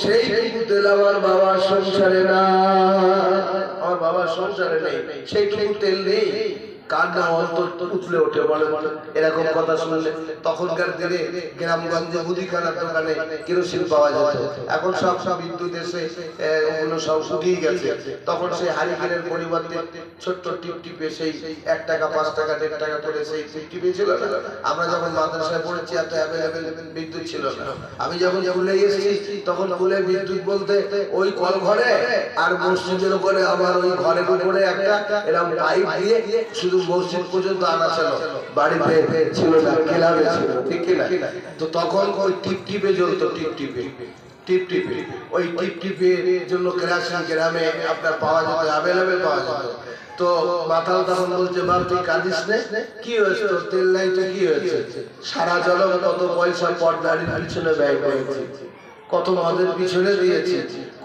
সেইটুকু তেল আমার বাবার সংসারে না, আমার বাবার সংসারে নেই, সেইটুকু তেল নেই। কান্না অন্তর উঠলে ওঠে বলে এরকম কথা শুনলে। তখনকার দিনে গ্রামগঞ্জে মুদিখানার দোকানে কেরোসিন পাওয়া যেত, এখন সব বিদ্যুৎ এসে ওগুলো সব শুকিয়ে গেছে। তখন সেই হারিকেনের পরিবর্তে ছোট্ট টিপ টিপে সেই 1 টাকা 5 টাকা 1.5 টাকা করে সেই টিপ টিপে ছিল না। আমরা যখন মাদ্রাসায় পড়েছি এত অ্যাভেলেবেল বিদ্যুৎ ছিল না। আমি যখন স্কুলে এসেছি তখন স্কুলে বিদ্যুৎ বলতে ওই কল ঘরে আর মসজিদের উপরে আমার ওই ঘরের উপরে একটা এরকম পাইপ দিয়ে শুধু মসজিদ পর্যন্ত আনা ছিল, বাড়িতে ছিল না, ক্লাবে ছিল, ঠিক না? তো তখন ওই টিপ টিপে জ্বলতো, টিপ টিপে টিপ টিপে ওই টিপ টিপের জন্য কেরাসিন গ্রামে আপনার পাওয়া যেত, অ্যাভেলেবেল পাওয়া যেত। তো মাতাল তখন বলছে বাপ তুই কাঁদিস নে, কি হয়েছে তোর, তেল নাই তো কি হয়েছে? সারা জনম কত পয়সা পর্দারির পিছনে ব্যয় করেছি, কত মদের পিছনে দিয়েছি,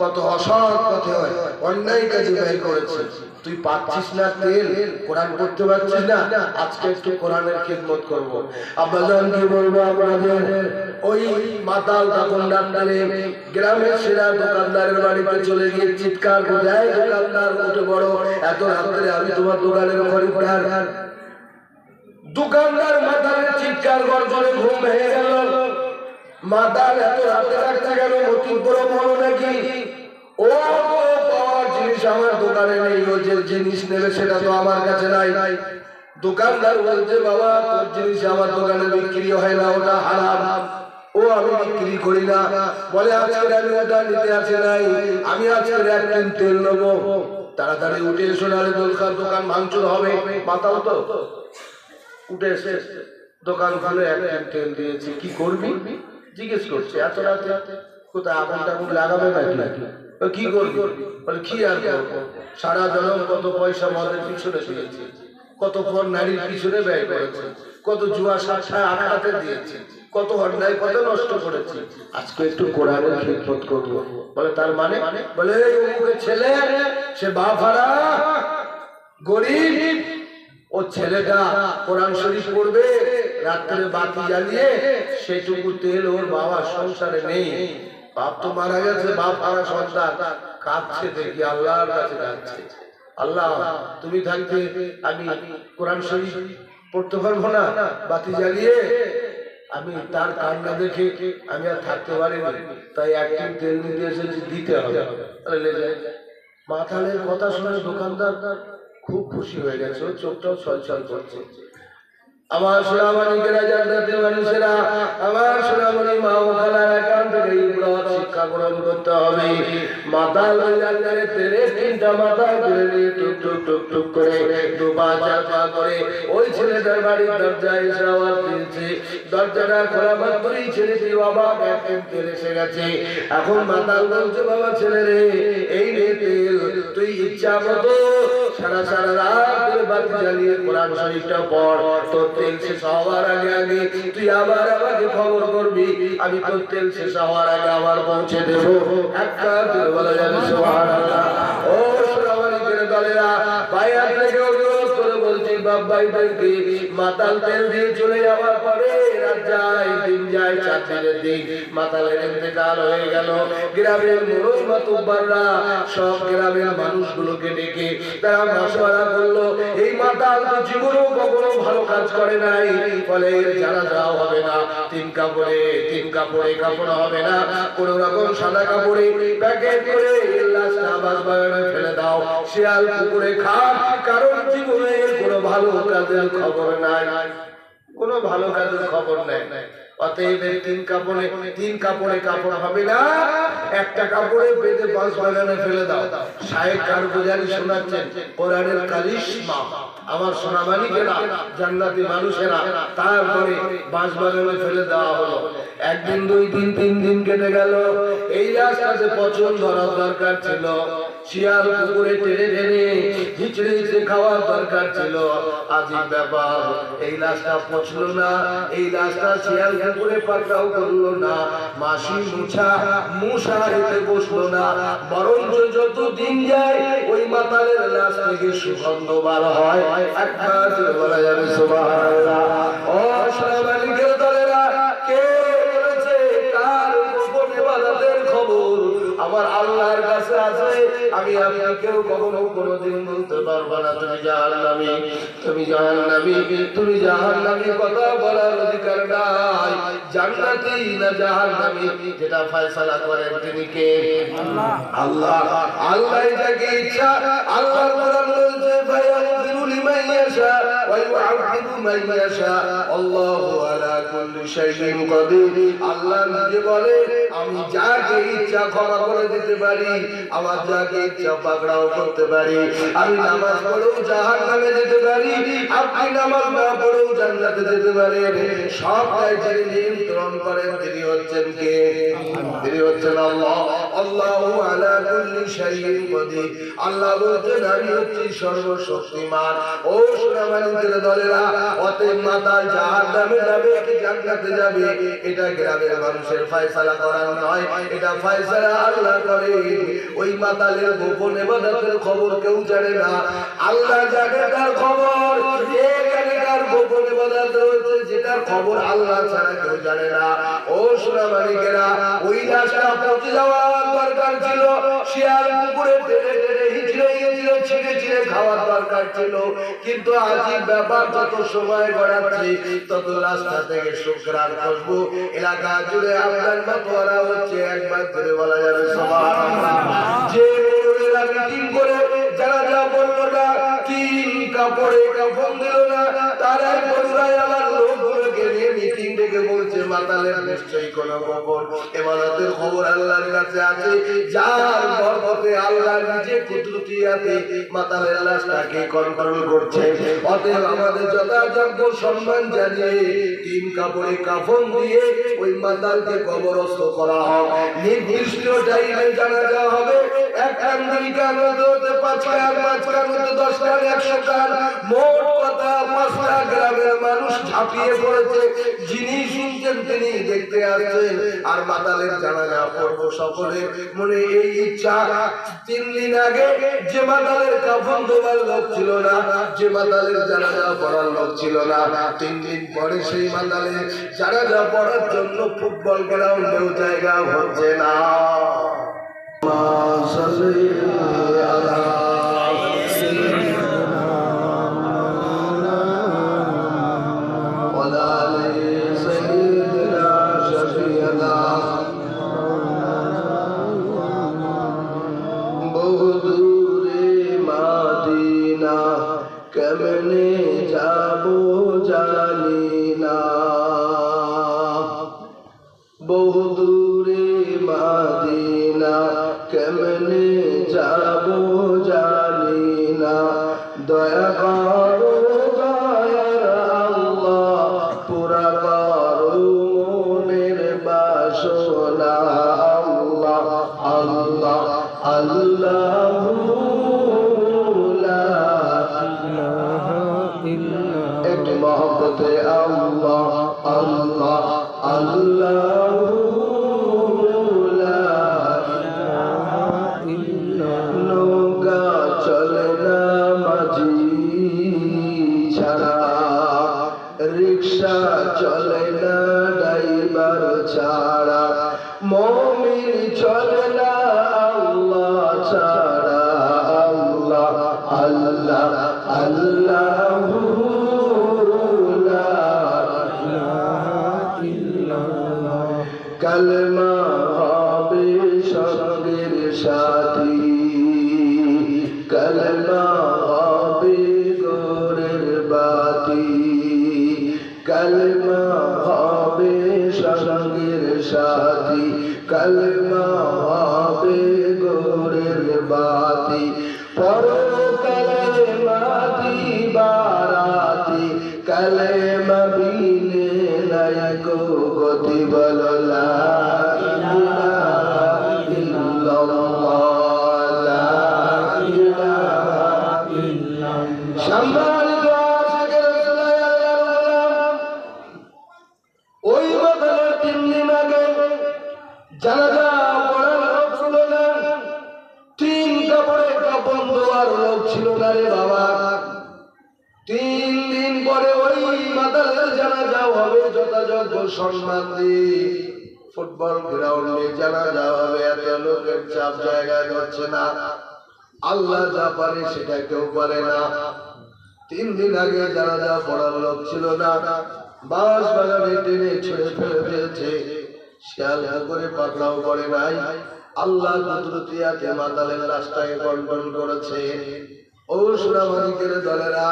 কত অসৎ পথে হয় অন্যায় কাজে ব্যয় করেছে, তুই পাচ্ছিস না তেল, কোরআন পড়তে পারছিস না, আজকে একটু কোরআনের খিদমত করবো। আব্বাজান কি বলবো আপনাদের, ওই মাতাল তখন রাত্রে গ্রামের সেরা দোকানদারের বাড়িতে চলে গিয়ে চিৎকার করে, এই দোকানদার উঠে বড়, এত রাত্রে আমি তোমার দোকানের খরিদ্দার। দোকানদার মাতালের চিৎকার গর্জনে ঘুম ভেঙে গেল। মাতাল এত রাতে রাখতে গেল, অতি বড় বড় নাকি, ও পাওয়ার জিনিস আমার দোকানে নেই, ও যে জিনিস নেবে সেটা তো আমার কাছে নাই। দোকানদার বলছে বাবা তোর জিনিস আমার দোকানে বিক্রি হয় না, ওটা হারাম, ও আমি বিক্রি করি না। বলে আজকে আমি ওটা নিতে আসি নাই, আমি আজকে 1 টিন তেল নেবো। তাড়াতাড়ি উঠে এসো নাহলে দোকান ভাঙচুর হবে। মাতাল তো উঠে এসে দোকান খুলে 1 টিন তেল দিয়েছি, কি করবি জিজ্ঞেস করছে, এত রাতে কোথায় আগুন টাগুন লাগাবে নাকি, কি করবি? বলে কি আর করবো, সারা জনম কত পয়সা মদের পিছনে দিয়েছি, কত পর নারীর পিছনে ব্যয় করেছে, কত জুয়া সাক্ষায় আঘাতে দিয়েছে, কত অন্যায় কত নষ্ট করেছে, আজকে একটু কোরআনের খিদমত করবো। বলে তার মানে? বলে অমুকের ছেলে, সে বাপ হারা গরিব, ও ছেলেটা কোরআন শরীফ পড়বে, রাত্রে বাতি জ্বালিয়ে সেটুকু তেল ওর বাবার সংসারে নেই। বাপ তো মারা গেছে, বাপ হারা সন্তান কাঁদছে, দেখি আল্লাহর কাছে যাচ্ছে, আল্লাহ তুমি থাকতে আমি কোরআন শরীফ পড়তে পারবো না, বাতি জ্বালিয়ে আমি তার কান্না দেখে আমি আর থাকতে পারিনি, তাই 1 টিন তেল নিতে এসেছি, দিতে হবে। মাতালের কথা শুনে দোকানদার খুব খুশি হয়ে গেছে, ওর চোখটাও ছলছল করছে। আমার সোনামণিকেরা, জান্নাতের মানুষেরা, আমার সোনামণি মা ও খালার এখান থেকে ইবাদত শিক্ষা গ্রহণ করতে হবে। মাতাল ওই জান্নাতের তেলে 3টা মাথা ধরে নিয়ে টুক টুক টুক টুক করে 2 পা 4 পা করে ওই ছেলেটার বাড়ির দরজায় এসে আওয়াজ দিয়েছে। দরজাটা খোলা মাত্রই ছেলেটি অবাক, 1 টিন তেল এসে গেছে। এখন মাতাল বলছে বাবা ছেলে রে, এই রে তেল, তুই ইচ্ছা মতো সারা রাত ধরে বাতি জ্বালিয়ে কোরআন শরীফটা পড়, তোর তেল শেষ হওয়ার আগে তুই আবার আমাকে খবর করবি, আমি তোর তেল শেষ হওয়ার আগে আবার পৌঁছে দেবো। একটা তেল বলা যাবে সুবহানাল্লাহ। ও সোনামণিকের দলেরা, ভাইয়া থেকে অনুরোধ করে বলছি বাপ ভাইদেরকে, মাতাল তেল দিয়ে চলে যাওয়ার পরে রাত যায়, দিন যায়, 4 দিনের দিন মাতালের ইন্তেকাল হয়ে গেল। গ্রামের মুরুখ মাতুব্বাররা সব গ্রামের মানুষগুলোকে ডেকে তারা মশওয়ারা করলো, এই মাতাল তো জীবনেও কখনো ভালো কাজ করে নাই, ফলে জানাজা হবে না, 3 কাপড়ে কাপড় হবে না, কোন রকম সাদা কাপড়ে প্যাকেট করে লাশটা বাসবাগানে ফেলে দাও, শিয়াল কুকুরে খাক, কারণ জীবনে কোনো ভালো কাজের খবর নাই, কোনো ভালো কাজের খবর নেই। অতএব 3 কাপড়ে কাপড় হবে না, একটা কাপড়ে বেঁধে বাঁশবাগানে ফেলে দাও। শায়েখ কারগুজারি শোনাচ্ছেন কোরআনের কারিশমা। আমার সোনামানিকেরা, জান্নাতি মানুষেরা, তারপরে বাঁশবাগানে ফেলে দেওয়া হলো। 1 দিন 2 দিন 3 দিন কেটে গেল। এই রাস্তাতে পচন ধরার দরকার ছিল, শিয়াল কুকুরে টেনে হিচড়ে খাওয়ার দরকার ছিল। আজীব ব্যাপার, এই রাস্তা পচলো না, এই রাস্তা শিয়াল কুকুরে পাকড়াও করলো না, মাসি মুছা এতে বসলো না, বরঞ্চ যত দিন যায় ওই মাতালের লাশ থেকে সুগন্ধ বার হয়। একবার বলা যাবে সুবহানাল্লাহ। ও সোনামানিকের দলেরা, কে বলেছে কার গোপনে বাজাতের খবর আমার আল্লাহর কাছে আছে। আমি কেউ কখনো কোনোদিন বলতে পারবো না তুমি জাহান্নামী, তুমি জাহান্নামী, তুমি জাহান্নামী কথা বলার অধিকার নাই। জান্নাতি না জাহান্নামী যেটা ফয়সালা করেন তিনি কে? আল্লাহ। আল্লাহ যাকে ইচ্ছা আল্লাহর কোরআন বলছে ফায়াগফিরু লিমান ইয়াশা ওয়া ইউআযিবু মান ইয়াশা আল্লাহু আলা কুল্লি শাইইন কাদির। আল্লাহ নিজে বলে আমি যাকে ইচ্ছা ক্ষমা করে দিতে পারি, আমার যাকে ইচ্ছা পাকড়াও করতে পারি। আমি নামাজ পড়েও জাহান্নামে যেতে পারি, আপনি নামাজ না পড়েও জান্নাতে যেতে পারেন। সবটাই যিনি নিয়ন্ত্রণ করেন তিনি হচ্ছেন কে? তিনি হচ্ছেন আল্লাহ। আল্লাহু আলা কুল্লি শাইইন কাদির। আল্লাহ বলছেন আমি হচ্ছি সর্বশক্তিমান। ও সোনামানিদের দলেরা, অতএব মাতাল জাহান্নামে যাবে কি জান্নাতে যাবে এটা গ্রামের মানুষের ফয়সালা করার নয়, এটা ফয়সালা আল্লাহ করেন। ওই মাতালের গোপন ইবাদতের খবর কেউ জানে না, আল্লাহ জানে তার খবর। এখানকার গোপন ইবাদত হচ্ছে যেটার খবর আল্লাহ ছাড়া কেউ জানে না। ও সোনামানিকেরা, ওই লাশটা পচে যাওয়ার দরকার ছিল, শিয়াল কুকুরে টেনে টেনে হিচড়ে হিচড়ে ছিঁড়ে ছিঁড়ে খাওয়ার দরকার ছিল। কিন্তু আজীব ব্যাপার, যত সময় গড়াচ্ছে তত রাস্তা থেকে শুকরার খুশবু এলাকা জুড়ে আপনার মাতোয়ারা হচ্ছে। একবার ধরে বলা যাবে সুবহানাল্লাহ। যে মুরব্বিরা মিটিং করে যারা যা বললো না, তিন কাপড়ে কাফন দিল না, তারাই বলরাই আমার লোকগুলোকে নিয়ে মিটিং ডেকে বলছে মাতালের নিশ্চয়ই কোনো গোপন ইবাদতের খবর আল্লাহর কাছে আছে, যার বরকতে আল্লাহ নিজে কুদরতিয়াতে মাতালের লাশটাকে কন্ট্রোল করছে। অতএব আমাদের যথাযোগ্য সম্মান জানিয়ে তিন কাপড়ে কাফন দিয়ে ওই মাতালকে কবরস্থ করা হোক। নির্দিষ্ট টাইমে জানাজা হবে। এক কান দুই কান হতে 5 কান, 5 কান হতে 10 কান, 100 কান, মোট কথা 5টা গ্রামের মানুষ ঝাঁপিয়ে পড়েছে। যিনি শুনছেন তিনি দেখতে আসছেন, আর মাতালের জানাজা পড়ব সকলে মনে এই ইচ্ছা। 3 দিন আগে যে মাতালের কাফন দেওয়ার লোক ছিল না, যে মাতালের জানাজা পড়ার লোক ছিল না, 3 দিন পরে সেই মাতালের জানাজা পড়ার জন্য ফুটবল গ্রাউন্ডেও জায়গা হচ্ছে না। কেমনে যাবো জানি না, বহু দূরে মাদিনা কেমনে যাবো জানি না। দয়া করো দয়ার আল্লাহ, পুরা করো মনের বাসনা। আল্লাহ আল্লাহ আল্লাহ একটু মহব্বতে আল্লাহ আল্লাহ আল্লাহ। নৌকা চলে না মাঝি ছাড়া, রিক্সা চলে না ড্রাইভার ছাড়া, মুমিন চলে না আল্লাহ ছাড়া। আল্লাহ আল্লাহ আল্লাহ কালেমা হবে সঙ্গের সাথী, কালেমা হবে গোরের বাতি, কালেমা হবে সঙ্গের সাথী, কালেমা হবে গোরের বাতি। পরকালে মাতি বারাতি, কালেমা বিনে নাই কো গতি। বলো লা ইলাহা ইল্লাল্লাহ, লা ইলাহা ইল্লাল্লাহ। সম্মানিত আশিকের রাসূল আল্লাহর ওই মাতালের 3 দিন আগে জানাজা পড়ার লোক ছিল না, 3 কাপড়ে কাফন দেওয়ার লোক ছিল না রে বাবা। 3 দিন পরে ওই মাতালের জানাজা হবে যথাযোগ্য সম্মান দিয়ে। ফুটবল গ্রাউন্ডে জানাজা হবে, এত লোকের চাপ জায়গায় ধরছে না। আল্লাহ যা পারে সেটা কেউ পারে না। 3 দিন আগে জানাজা পড়ার লোক ছিল না, বাঁশ বাগানে টেনে ছেড়ে ফেলে দিয়েছে, শিয়াল করে পাকড়াও করে নাই। আল্লাহ কুদরতিয়াতে মাতালের রাস্তায় কন্ট্রোল করেছে। ও সুরামানিকের দলেরা,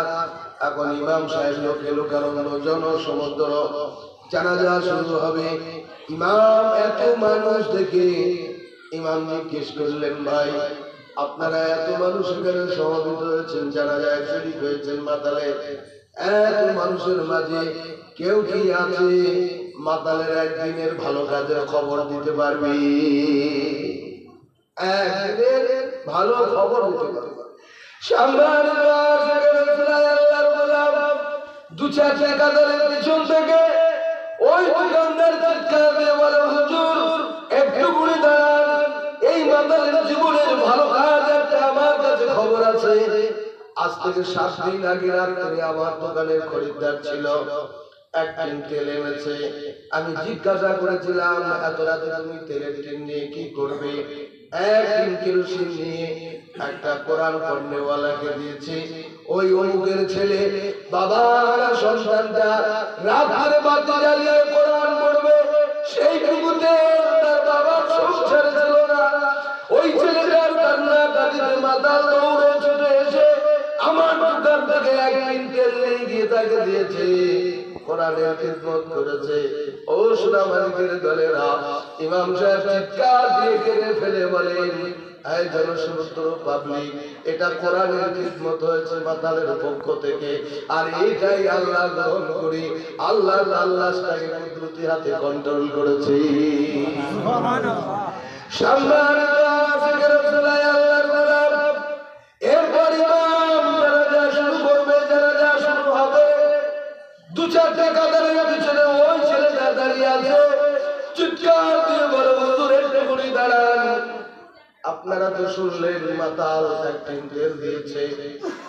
এখন ইমাম সাহেব লোকে লোকারণ্য জনসমুদ্র, জানাজা শুরু হবে। ইমাম এত মানুষ দেখে ইমাম জিজ্ঞেস করলেন, ভাই আপনারা এত মানুষ এখানে সমবেত হয়েছেন, জানাজায় শরীক হয়েছেন মাতালে, এত মানুষের মাঝে কেউ কি আছে মাতালের একদিনের ভালো কাজের খবর দিতে পারবে? একদিনের ভালো খবর দিতে পারবে? দু চারটে কাতারের পিছন থেকে ওই দোকানদার চিৎকার দিয়ে বলে, হুজুর একটু ঘুরে দাঁড়ান, এই মাতালের জীবনের ভালো কাজ একটা আমার কাছে খবর আছে। আজ থেকে 7 দিন আগে রাত্রে আমার দোকানের খরিদ্দার ছিল, 1 টিন তেল এনেছে। আমি জিজ্ঞাসা করেছিলাম, এত রাতে তুমি তেলের টিন নিয়ে কি করবে? 1 টিন কেরোসিন নিয়ে একটা কোরআন পড়নেওয়ালাকে দিয়েছি। ওই অমুকের ছেলে বাবা সন্তানটা রাতের বাতি জ্বালিয়ে কোরআন পড়বে, সেই টুকুতে তার বাবার সংসার ছিল না। ওই ছেলেটার কান্না কাঁদিতে মাতাল দৌড়ে ছুটে এসে আমার দোকান থেকে 1 টিন তেল নিয়ে গিয়ে তাকে দিয়েছে, কোরআনের খিদমত করেছে। ও সুরামানিকের দলেরা, ইমাম সাহেব চিৎকার দিয়ে কেঁদে ফেলে বলেন, এই জনসমুদ্র পাবলিক, এটা কোরআনের খিদমত হয়েছে মাতালের পক্ষ থেকে, আর এইটাই আল্লাহ গ্রহণ করি। আল্লাহ আল্লাহটাকে কুদরতি হাতে কন্ট্রোল করেছে। সম্মানিত আশিকের রাসূলুল্লাহ, আল্লাহর গোলাম, এরপর ইমাম জানাজা শুরু করবে, জানাজা শুরু হবে। 2-4টা কাতারের পিছনে ওই ছেলেটা দাঁড়িয়ে আছে, চিৎকার দিয়ে বলে, হুজুর একটু ঘুরে দাঁড়ান। আপনারা তো শুনলেন মাতাল 1 টিন তেল দিয়েছে,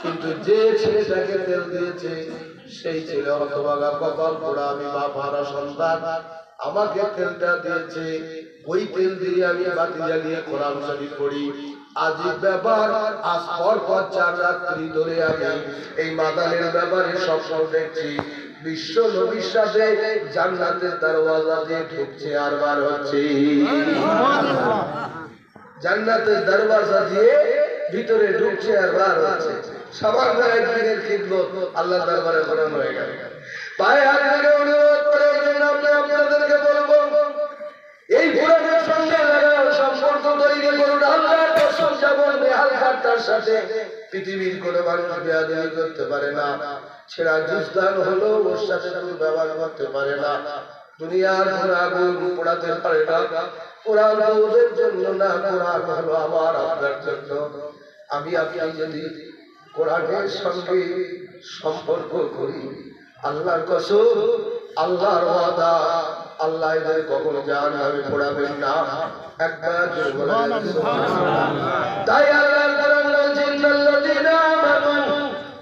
কিন্তু যে ছেলেটাকে তেল দিয়েছে সেই ছেলে হতভাগা, কপাল পোড়া, আমি বাপ হারা সন্তান, আমাকে তেলটা দিয়েছে, ওই তেল দিয়ে আমি বাতি জ্বালিয়ে কোরআন শরীফ পড়ি। আজীব ব্যাপার, আজ পর 4 রাত্রি ধরে আমি এই মাতালের ব্যাপারে স্বপ্ন দেখছি। বিশ্ব নবীর সাথে জান্নাতের দরওয়াজা দিয়ে ঢুকছে আর বার হচ্ছে, জান্নাতের দরওয়াজা দিয়ে ভিতরে ঢুকছে আর বার হচ্ছে। সামান্য একদিনের খিদমত আল্লাহর দরবারে করানো হয়ে গেল। পায়ে হাত রেখে অনুরোধ করে আপনাদেরকে বলবো, এই কোরআনের সঙ্গে লাগানো সম্পর্ক তৈরি করুন। আল্লাহর কসম, যেমন বেহাল কাটার সাথে পৃথিবীর কোনো মানুষ বেয়াদবি করতে পারে না, ছেঁড়া জুসদান হলো ওর সাথে ব্যবহার করতে পারে না, দুনিয়ার কোনো আগুন পোড়াতে পারে না। কোরআন ওদের জন্য না, কোরআন হলো আমার আপনার জন্য। আমি আপনি যদি কোরআনের সঙ্গে সম্পর্ক করি, আল্লাহর কসম, আল্লাহর ওয়াদা, আল্লাহ এদের কখনো জাহান্নামে পোড়াবেন না। একবার বলেন সুবহানাল্লাহ। তাই আল্লাহর কোরআন বলছে, ইন্নাল্লাযীনা আমানু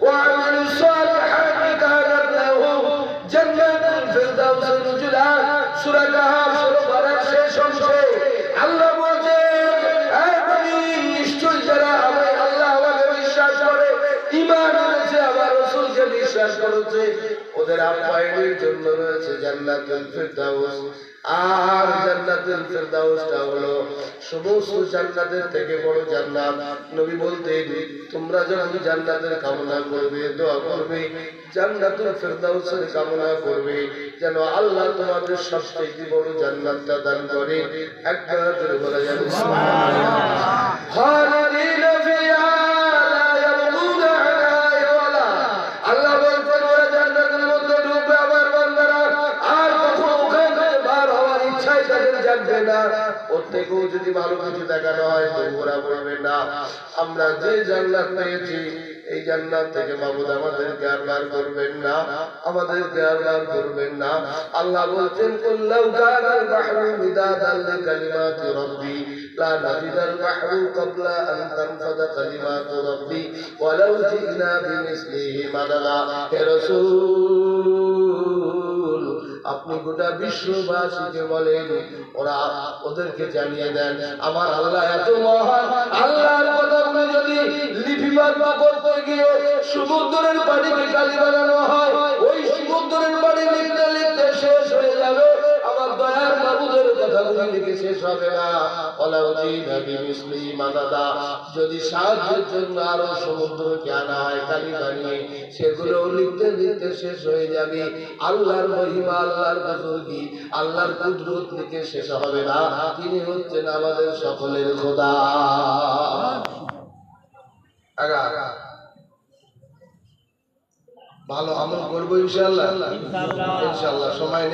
ওয়া আমিলুস সালিহাতি কানাত লাহুম জান্নাতুল ফিরদাউস নুজুলা। সূরা কাহফ 16 পারার শেষ অংশে আল্লাহ বলছে, এই নবী, নিশ্চয়ই যারা আল্লাহ আমাকে বিশ্বাস করে, ঈমান এনেছে, আমার রাসূলকে বিশ্বাস করেছে, ওদের আপ্যায়নের জন্য রয়েছে জান্নাতুল ফিরদাউস। আর জান্নাতুল ফিরদাউসটা হলো সমস্ত জান্নাতের থেকে বড় জান্নাত। নবী বলতেন, তোমরা যখন জান্নাতের কামনা করবে, দোয়া করবে, জান্নাতুল ফিরদাউসের কামনা করবে, যেন আল্লাহ তোমাদের সবচেয়ে বড় জান্নাতটা দান করে। একবার জোরে বলা যাবে সুবহানাল্লাহ। খালিদিনা ফিহা লা ইয়াবগুনা আনহা ওয়ালা। আল্লাহ বলতেন, ওরা জান্নাতের মধ্যে ঢুকবে, আমার বান্দারা আর কখনো ওখান থেকে বার হওয়ার ইচ্ছাই তাদের জাগবে না। ওর থেকেও যদি ভালো কিছু দেখানো হয় তো ওরা বলবে না, আমরা যে জান্নাত পেয়েছি এই জান্নাত থেকে মাবুদ আমাদেরকে আর বার করবেন না, আমাদেরকে আর বার করবেন না। আল্লাহ বলছেন, কুল্লাউ কানাল বাহরু মিদাদান লিকালিমাতি রাব্বি লা নাফিদাল বাহরু ক্বাবলা আন তানফাদা কালিমাতু রাব্বি ওয়ালাউ জিনা বিমিসলিহি মাদাদা। হে রাসূল, আপনি গোটা বিশ্ববাসীকে বলেন, ওরা ওদেরকে জানিয়ে দেন আমার আল্লাহ এত মহান। আল্লাহর কথাগুলো যদি লিপিবদ্ধ করতে গিয়ে সমুদ্রের পানিকে কালি বানানো হয়, ওই সমুদ্রের পানি লিখতে লিখতে শেষ হয়ে যাবে, আমার দয়ার বাবুদের কথাগুলো লিখে শেষ হবে না। যদি সাহায্যের জন্য আরো সমুদ্রকে আনা হয় কালি বানিয়ে, সেগুলো লিখতে লিখতে শেষ হয়ে যাবে। আল্লাহর মহিমা, আল্লাহর বুজুর্গি, আল্লাহর কুদরত লিখে শেষ হবে না। তিনি হচ্ছেন আমাদের সকলের খোদা। ভালো আমল করবো ইনশাআল্লাহ। ইনশাআল্লাহ সময়